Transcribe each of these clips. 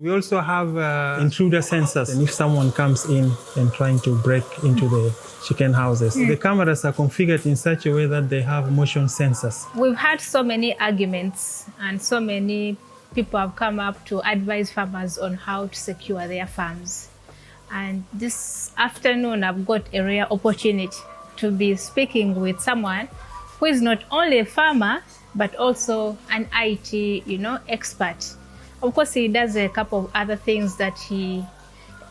We also have intruder sensors, and if someone comes in and trying to break into the chicken houses, the cameras are configured in such a way that they have motion sensors. We've had so many arguments and so many people have come up to advise farmers on how to secure their farms. And this afternoon, I've got a rare opportunity to be speaking with someone who is not only a farmer, but also an IT, expert. Of course, he does a couple of other things that he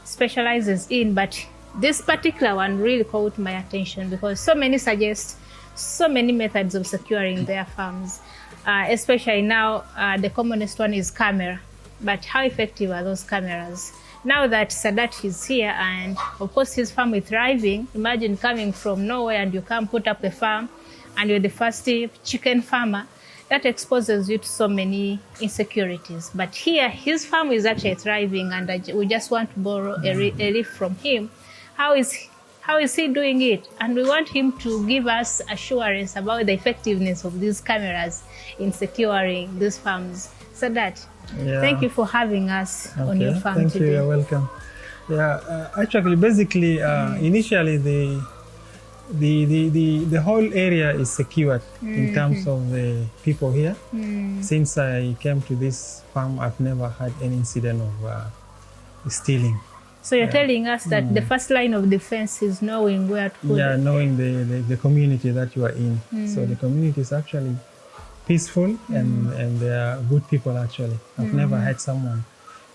specializes in, but this particular one really caught my attention because so many suggest so many methods of securing their farms. Especially now, the commonest one is camera. But how effective are those cameras? Now that Sadat is here and of course his farm is thriving, imagine coming from nowhere and you come put up a farm and you're the first chicken farmer. That exposes you to so many insecurities. But here, his farm is actually thriving, and we just want to borrow a leaf from him. How is he doing it? And we want him to give us assurance about the effectiveness of these cameras in securing these farms. So thank you for having us on your farm Thank today. you, you're welcome. Yeah, actually, basically, initially the whole area is secured in terms of the people here. Since I came to this farm, I've never had any incident of stealing. So you're telling us that the first line of defense is knowing where to put it. Knowing the community that you are in. So the community is actually peaceful and they are good people actually. I've never had someone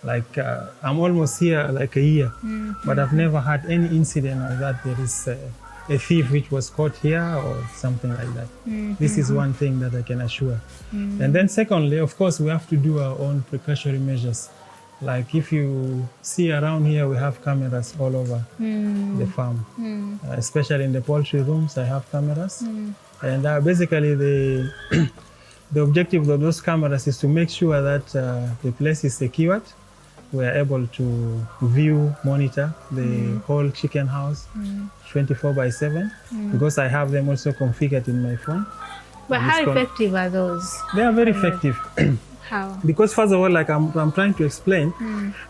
like, I'm almost here like a year, but I've never had any incident like that. There is a thief which was caught here or something like that. This is one thing that I can assure. And then secondly, of course, we have to do our own precautionary measures. Like if you see around here, we have cameras all over the farm, especially in the poultry rooms, I have cameras. And basically the objective of those cameras is to make sure that the place is secured. We are able to view, monitor the whole chicken house 24/7 because I have them also configured in my phone. But how effective are those? They are very effective. How? Because first of all, like I'm trying to explain,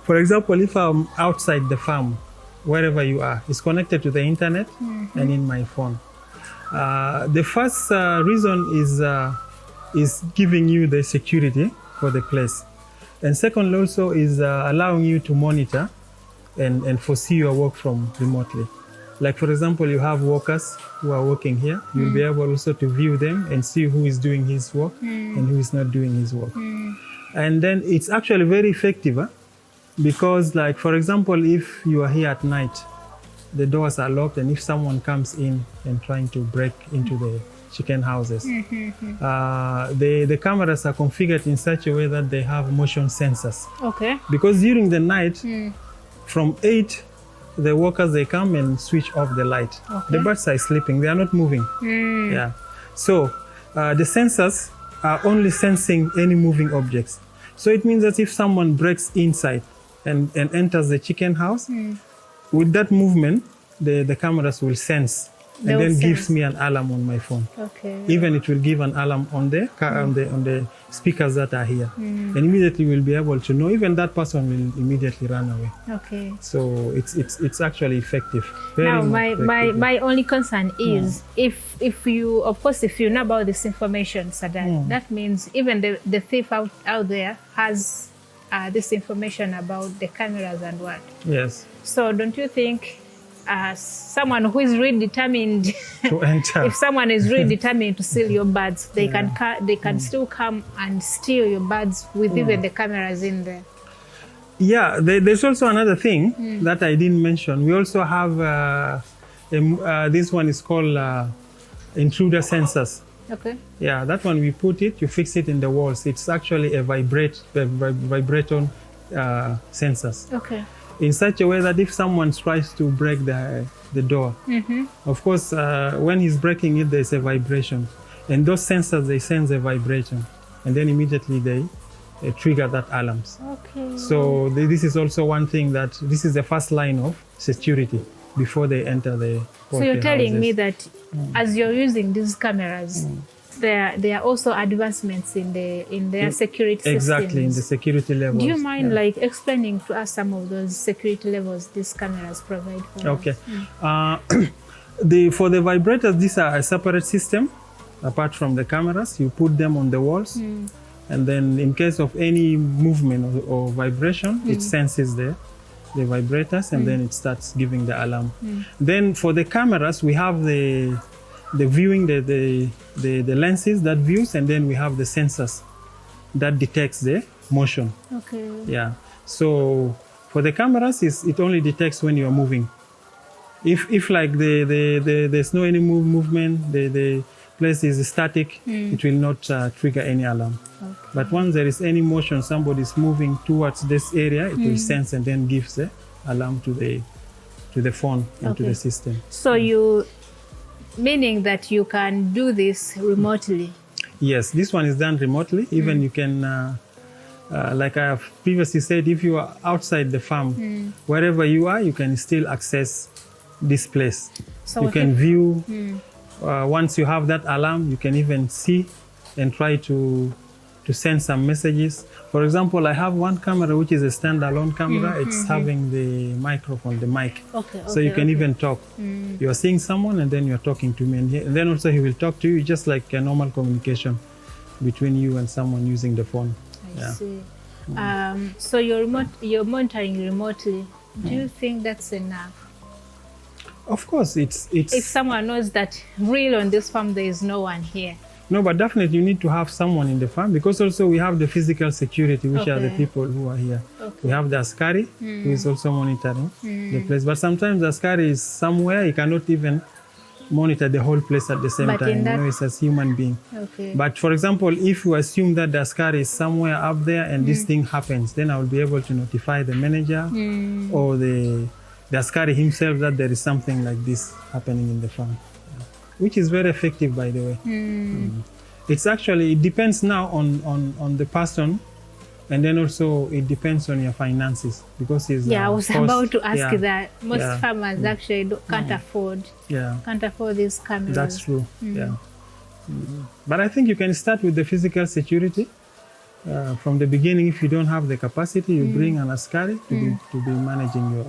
for example, if I'm outside the farm, wherever you are, it's connected to the internet and in my phone. The first reason is giving you the security for the place. And second also is allowing you to monitor and foresee your work from remotely. Like for example, you have workers who are working here. You'll be able also to view them and see who is doing his work and who is not doing his work. And then it's actually very effective because like for example, if you are here at night, the doors are locked and if someone comes in and trying to break into the chicken houses, the cameras are configured in such a way that they have motion sensors. Okay. Because during the night, from 8, the workers, they come and switch off the light. Okay. The birds are sleeping, they are not moving. Yeah. So the sensors are only sensing any moving objects. So it means that if someone breaks inside and enters the chicken house, with that movement, the cameras will sense. And then gives me an alarm on my phone. Okay. Even it will give an alarm on the speakers that are here, and immediately we'll be able to know. Even that person will immediately run away. Okay. So it's actually effective. Very now effective. my only concern is if you know about this information, Sadat, that means even the thief out there has this information about the cameras and what. Yes. So don't you think? Someone who is really determined to enter. If someone is really determined to steal your birds, they can still come and steal your birds with even the cameras in there. Yeah, there's also another thing that I didn't mention. We also have this one is called intruder sensors. Okay. Yeah, that one we put it, you fix it in the walls. It's actually a vibraton sensors. Okay. In such a way that if someone tries to break the door, of course, when he's breaking it, there's a vibration. And those sensors, they sense a vibration. And then immediately they trigger that alarms. Okay. So this is also one thing that, this is the first line of security before they enter the poultry So you're telling houses. me that as you're using these cameras, there are also advancements in their security systems. Exactly, in the security levels. Do you mind like explaining to us some of those security levels these cameras provide for Okay. us? For the vibrators, these are a separate system apart from the cameras. You put them on the walls, and then in case of any movement or vibration, it senses the vibrators, and then it starts giving the alarm. Then for the cameras, we have the viewing, the lenses that views, and then we have the sensors that detects the motion. Okay. Yeah. So for the cameras, it only detects when you are moving. If like there's no any movement, the place is static, it will not trigger any alarm. Okay. But once there is any motion, somebody is moving towards this area, it will sense and then gives the alarm to the phone and to the system. So meaning that you can do this remotely? Yes, this one is done remotely. Even you can, like I have previously said, if you are outside the farm, wherever you are, you can still access this place. So you can view. Once you have that alarm, you can even see and try to send some messages. For example, I have one camera which is a standalone camera. It's having the microphone, the mic. So you can even talk. You are seeing someone and then you're talking to me. And then also he will talk to you, just like a normal communication between you and someone using the phone. I see. So you're monitoring remotely. Do you think that's enough? Of course, it's... If someone knows that real on this farm, there is no one here. No, but definitely you need to have someone in the farm, because also we have the physical security, which are the people who are here. We have the askari, who is also monitoring the place. But sometimes the askari is somewhere, he cannot even monitor the whole place at the same time. It's a human being. But for example, if you assume that the askari is somewhere up there and this thing happens, then I will be able to notify the manager or the askari himself that there is something like this happening in the farm, which is very effective, by the way. It's actually, it depends now on the person, and then also it depends on your finances, because it's I was about to ask that. Most farmers actually can't afford these cameras. That's true. But I think you can start with the physical security. From the beginning, if you don't have the capacity, you bring an askari to be managing your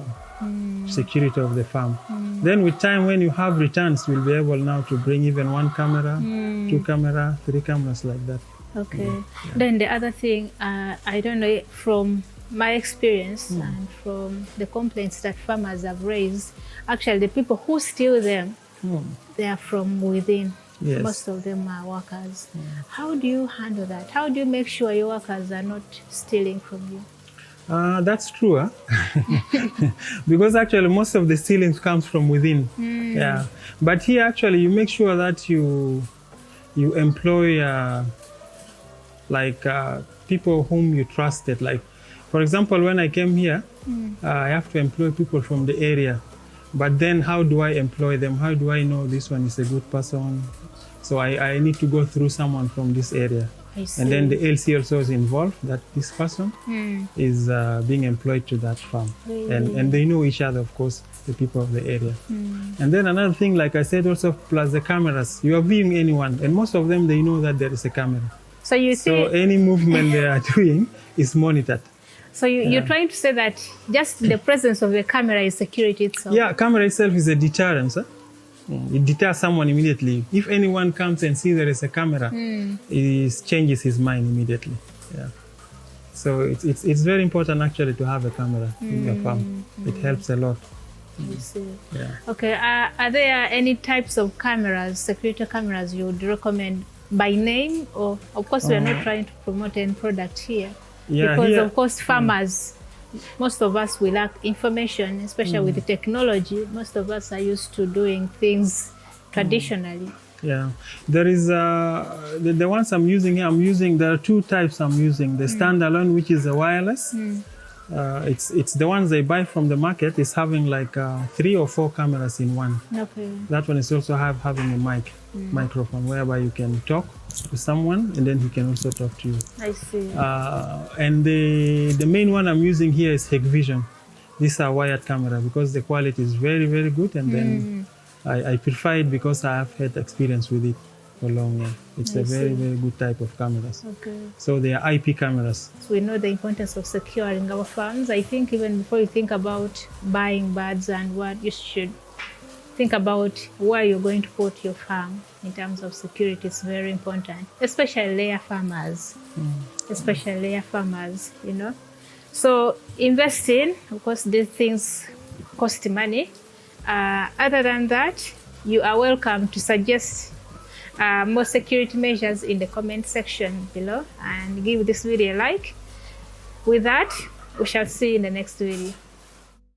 security of the farm. Then with time, when you have returns, you'll be able now to bring even one camera, 2 cameras, 3 cameras like that. Then the other thing, I don't know, from my experience and from the complaints that farmers have raised, actually the people who steal them, they are from within. Most of them are workers. How do you handle that? How do you make sure your workers are not stealing from you? That's true, because actually most of the stealing comes from within. But here actually you make sure that you employ people whom you trusted. Like, for example, when I came here, I have to employ people from the area. But then how do I employ them? How do I know this one is a good person? So I need to go through someone from this area. And then the LC also is involved, that this person is being employed to that farm. And they know each other, of course, the people of the area. And then another thing, like I said, also plus the cameras. You are viewing anyone, and most of them, they know that there is a camera. So any movement they are doing is monitored. So you're trying to say that just the presence of the camera is security itself? Yeah, camera itself is a deterrent. It deters someone immediately. If anyone comes and sees there is a camera, it changes his mind immediately. So it's very important actually to have a camera in your farm. It helps a lot. I see. Okay, are there any types of cameras, security cameras, you would recommend by name? Or of course we are not trying to promote any product here. Because of course farmers, most of us, we lack information, especially with the technology. Most of us are used to doing things traditionally. There is the ones I'm using here. There are 2 types I'm using. The standalone, which is a wireless. It's the ones they buy from the market. It's having like 3 or 4 cameras in one. That one is also having a microphone, whereby you can talk to someone and then he can also talk to you. I see. And the main one I'm using here is Hikvision. These are wired camera because the quality is very, very good, and then I prefer it because I have had experience with it. for long. Yeah, it's a very good type of cameras. Okay. So they are IP cameras. So we know the importance of securing our farms. I think even before you think about buying birds and what, you should think about where you're going to put your farm in terms of security. It's very important, especially layer farmers. Especially layer farmers, you know. So investing, of course, these things cost money. Other than that, you are welcome to suggest more security measures in the comment section below and give this video a like. With that, we shall see you in the next video.